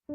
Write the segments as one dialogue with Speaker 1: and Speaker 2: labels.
Speaker 1: My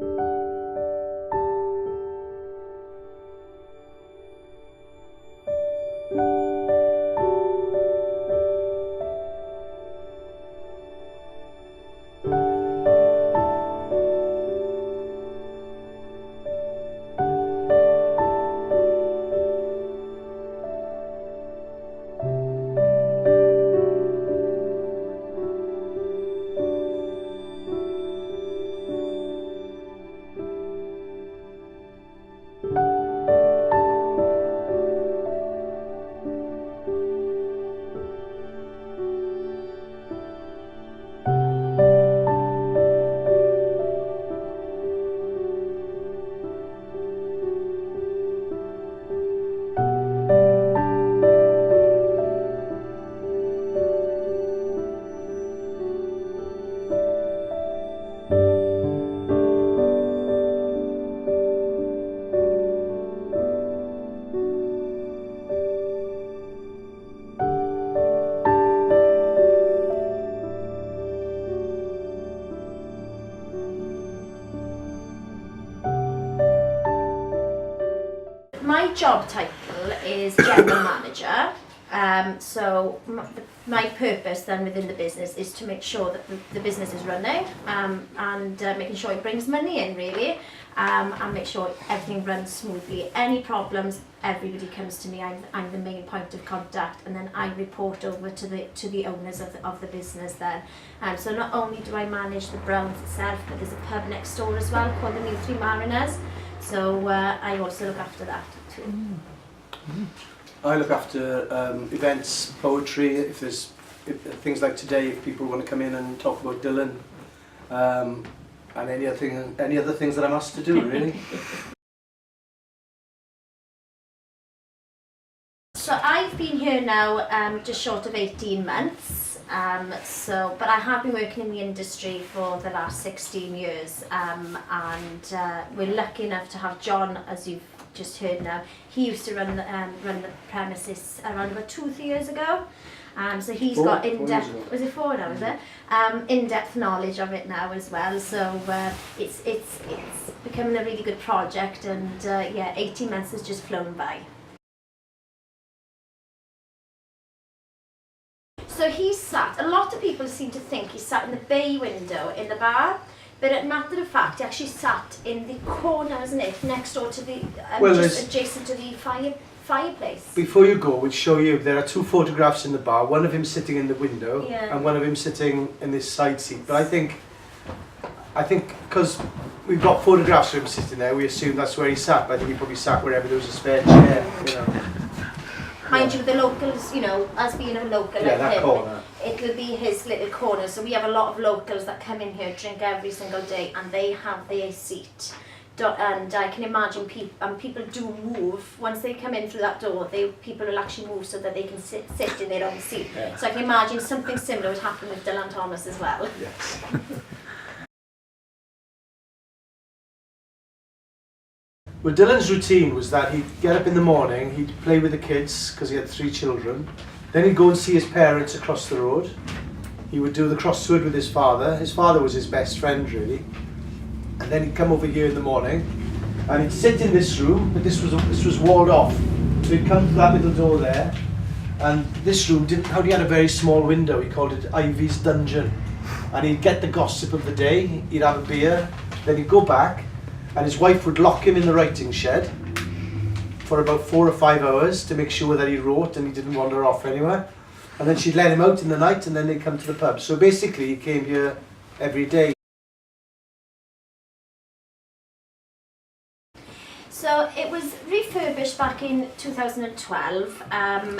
Speaker 1: job title is General Manager. So my purpose then within the business is to make sure that the business is running and making sure it brings money in really, and make sure everything runs smoothly. Any problems, everybody comes to me. I'm the main point of contact, and then I report over to the owners of the business then. So not only do I manage the Browns itself, but there's a pub next door as well called the New Three Mariners. So I also look after that too.
Speaker 2: I look after events, poetry, if things like today, if people want to come in and talk about Dylan, and any other things that I'm asked to do, really.
Speaker 1: So I've been here now just short of 18 months. But I have been working in the industry for the last 16 years, and we're lucky enough to have John, as you've just heard now. He used to run the premises around about 2 or 3 years ago. So he's got in-depth, was it 4 now, is it? In-depth knowledge of it now as well. So it's becoming a really good project, and yeah, 18 months has just flown by. So he sat, a lot of people seem to think he sat in the bay window in the bar, but in matter of fact, he actually sat in the corner, isn't it, next door to the, just adjacent to the fireplace.
Speaker 2: Before you go, we'll show you, there are 2 photographs in the bar, one of him sitting in the window,
Speaker 1: yeah,
Speaker 2: and one of him sitting in this side seat. But I think because we've got photographs of him sitting there, we assume that's where he sat, but I think he probably sat wherever there was a spare chair, you know.
Speaker 1: Mind you, the locals, you know, as being a local like
Speaker 2: that
Speaker 1: him,
Speaker 2: corner.
Speaker 1: It'll be his little corner. So we have a lot of locals that come in here, drink every single day, and they have their seat. And I can imagine people do move. Once they come in through that door, people will actually move so that they can sit in their own seat. Yeah. So I can imagine something similar would happen with Dylan Thomas as well.
Speaker 2: Yes. Well, Dylan's routine was that he'd get up in the morning, he'd play with the kids, because he had 3 children. Then he'd go and see his parents across the road. He would do the crossword with his father. His father was his best friend, really. And then he'd come over here in the morning, and he'd sit in this room, but this was walled off. So he'd come through that little door there, and this room he had a very small window. He called it Ivy's Dungeon. And he'd get the gossip of the day, he'd have a beer, then he'd go back, and his wife would lock him in the writing shed for about 4 or 5 hours to make sure that he wrote and he didn't wander off anywhere. And then she'd let him out in the night, and then they'd come to the pub. So basically he came here every day.
Speaker 1: So it was refurbished back in 2012.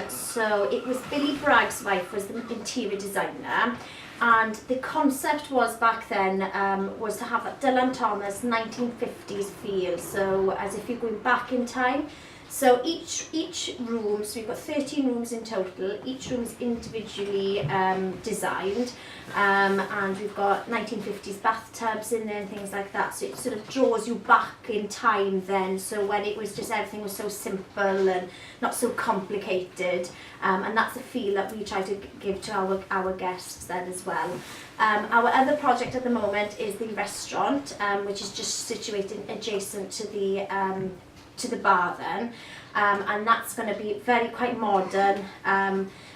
Speaker 1: So it was Billy Bragg's wife was the interior designer. And the concept was back then was to have that Dylan Thomas 1950s feel. So as if you're going back in time. So each room, so we've got 13 rooms in total, each room is individually designed, and we've got 1950s bathtubs in there and things like that, so it sort of draws you back in time then, so when it was just everything was so simple and not so complicated, and that's a feel that we try to give to our guests then as well. Our other project at the moment is the restaurant, which is just situated adjacent to the bar then, and that's going to be quite modern.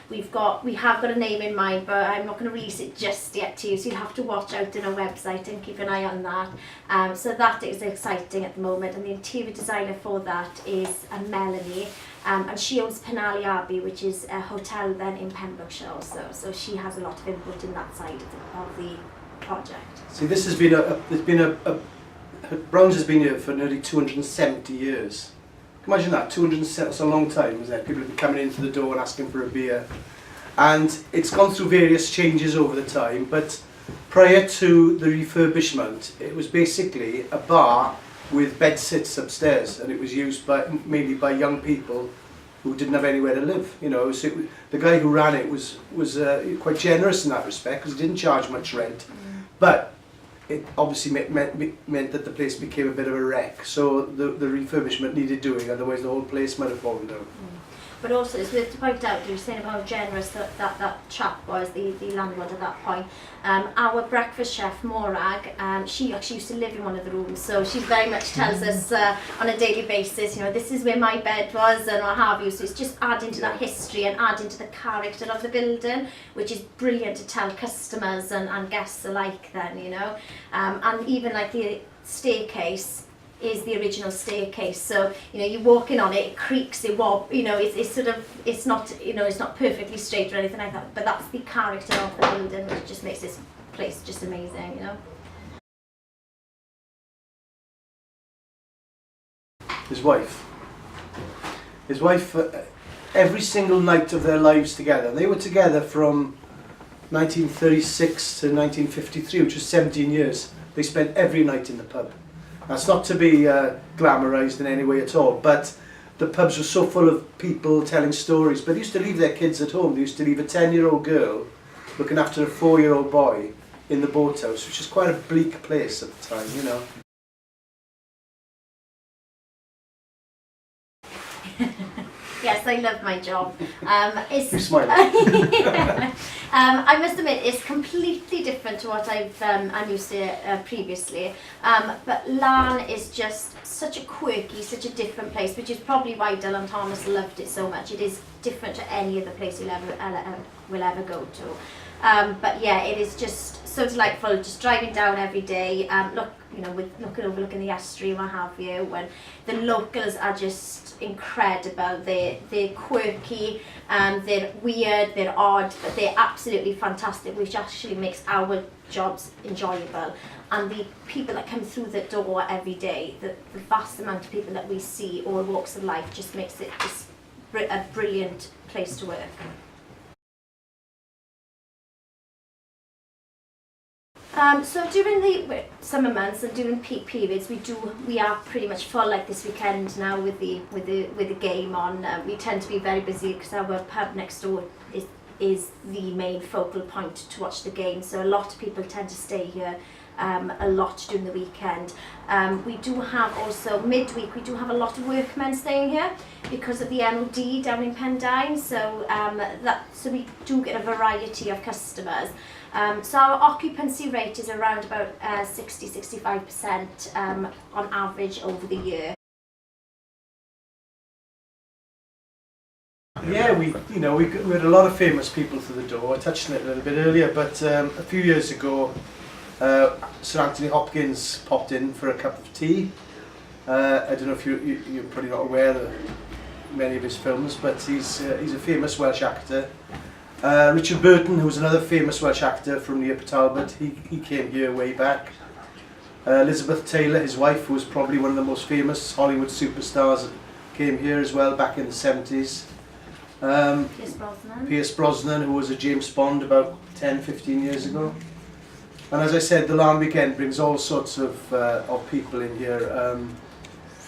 Speaker 1: We have got a name in mind, but I'm not going to release it just yet to you, so you'll have to watch out on our website and keep an eye on that. So that is exciting at the moment, and the interior designer for that is Melanie, and she owns Penally Abbey, which is a hotel then in Pembrokeshire also, so she has a lot of input in that side of the project.
Speaker 2: See, this has been Browns has been here for nearly 270 years. Imagine that, 270, that's a long time, isn't it? People have been coming into the door and asking for a beer. And it's gone through various changes over the time, but prior to the refurbishment, it was basically a bar with bed sits upstairs, and it was used mainly by young people who didn't have anywhere to live. You know, so the guy who ran it was quite generous in that respect, because he didn't charge much rent. But it obviously meant that the place became a bit of a wreck, so the refurbishment needed doing, otherwise the whole place might have fallen down.
Speaker 1: But also it's worth to point out, you were saying about how generous that chap was, the landlord at that point. Our breakfast chef, Morag, she actually used to live in one of the rooms, so she very much tells us on a daily basis, you know, this is where my bed was and what have you, so it's just adding to that history and adding to the character of the building, which is brilliant to tell customers and guests alike then, you know. And even like the staircase is the original staircase, so you know, you walk in on it, it creaks, it wob, you know, it's sort of, it's not, you know, it's not perfectly straight or anything like that, but that's the character of the building, which just makes this place just amazing, you know.
Speaker 2: His wife, every single night of their lives together, they were together from 1936 to 1953, which was 17 years, they spent every night in the pub. That's not to be glamorised in any way at all, but the pubs were so full of people telling stories. But they used to leave their kids at home. They used to leave a 10-year-old girl looking after a 4-year-old boy in the boathouse, which is quite a bleak place at the time, you know.
Speaker 1: Yes, I love my job.
Speaker 2: You smile.
Speaker 1: I must admit, it's completely different to what I'm used to previously. But Laugharne is just such a quirky, such a different place, which is probably why Dylan Thomas loved it so much. It is different to any other place you'll ever go to. But yeah, it is just so delightful, just driving down every day, looking the estuary and what have you, when the locals are just incredible. They're quirky, they're weird, they're odd, but they're absolutely fantastic, which actually makes our jobs enjoyable. And the people that come through the door every day, the vast amount of people that we see, all walks of life, just makes it just a brilliant place to work. So during the summer months and during peak periods, we are pretty much full, like this weekend now with the game on. We tend to be very busy because our pub next door is the main focal point to watch the game. So a lot of people tend to stay here a lot during the weekend. We do have also midweek, we do have a lot of workmen staying here because of the MOD down in Pen-y-Bryn. So so we do get a variety of customers. So our occupancy rate is around about 60-65% on average over the year.
Speaker 2: Yeah, we had a lot of famous people through the door. I touched on it a little bit earlier, but a few years ago, Sir Anthony Hopkins popped in for a cup of tea. I don't know if you're probably not aware of many of his films, but he's a famous Welsh actor. Richard Burton, who was another famous Welsh actor from near Talbot, he came here way back. Elizabeth Taylor, his wife, who was probably one of the most famous Hollywood superstars, came here as well back in the 70s. Pierce Brosnan, who was a James Bond about 10-15 years ago. And as I said, the Laugharne weekend brings all sorts of people in here.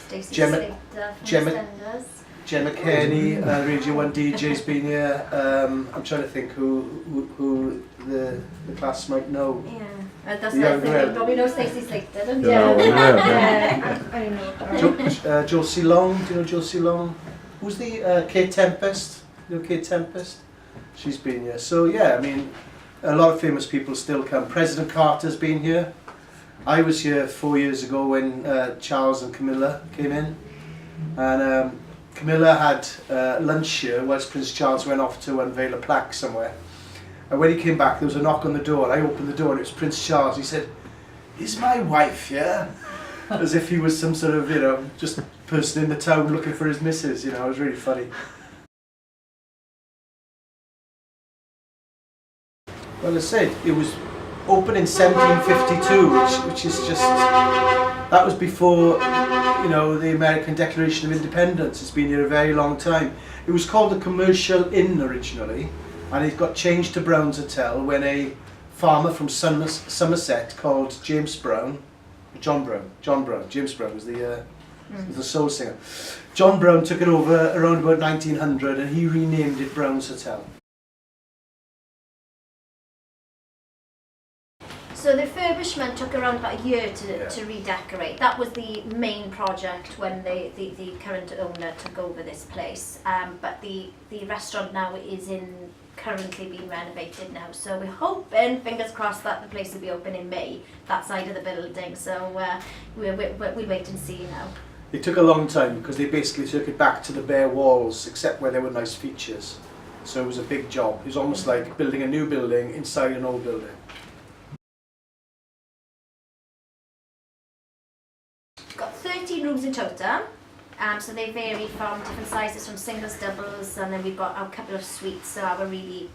Speaker 1: Stacey
Speaker 2: Gemma-
Speaker 1: Slater from
Speaker 2: Gemma-
Speaker 1: EastEnders.
Speaker 2: Gemma Kenny, Radio 1 DJ's been here. I'm trying to think who the class might know.
Speaker 1: Yeah. That's
Speaker 2: The
Speaker 1: what I
Speaker 2: younger
Speaker 1: think.
Speaker 2: end.
Speaker 1: Probably know Stacey Slater, don't you?
Speaker 3: Yeah,
Speaker 1: Yeah, I know.
Speaker 2: Josie Long, do you know Josie Long? Who's the Kate Tempest? You know Kate Tempest? She's been here. So yeah, I mean, a lot of famous people still come. President Carter's been here. I was here 4 years ago when Charles and Camilla came in. And Camilla had lunch here whilst Prince Charles went off to unveil a plaque somewhere. And when he came back, there was a knock on the door. I opened the door and it was Prince Charles. He said, "Is my wife here?" As if he was some sort of, you know, just person in the town looking for his missus. You know, it was really funny. Well, as I said, it was opened in 1752, which is just, that was before, you know, the American Declaration of Independence. It's been here a very long time. It was called the Commercial Inn originally, and it got changed to Brown's Hotel when a farmer from Somerset called James Brown, James Brown was the soul singer. John Brown took it over around about 1900 and he renamed it Brown's Hotel.
Speaker 1: So the refurbishment took around about a year to redecorate. That was the main project when the current owner took over this place. But the restaurant now is currently being renovated now. So we're hoping, fingers crossed, that the place will be open in May, that side of the building. So we'll wait and see now.
Speaker 2: It took a long time because they basically took it back to the bare walls except where there were nice features. So it was a big job. It was almost like building a new building inside an old building.
Speaker 1: Got 13 rooms in total, so they vary from different sizes, from singles, doubles, and then we've got a couple of suites, so our really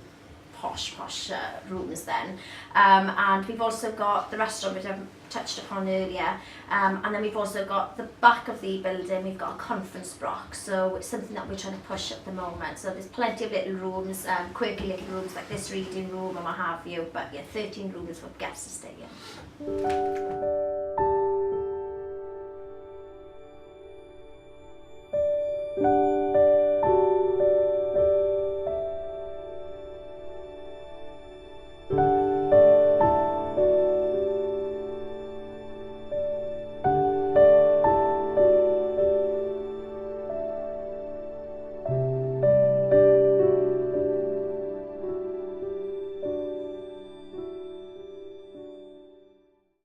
Speaker 1: posh rooms then. And we've also got the restaurant, which I've touched upon earlier, and then we've also got the back of the building, we've got a conference block, so it's something that we're trying to push at the moment. So there's plenty of little rooms, quirky little rooms like this reading room and what have you, but yeah, 13 rooms for guests to stay in.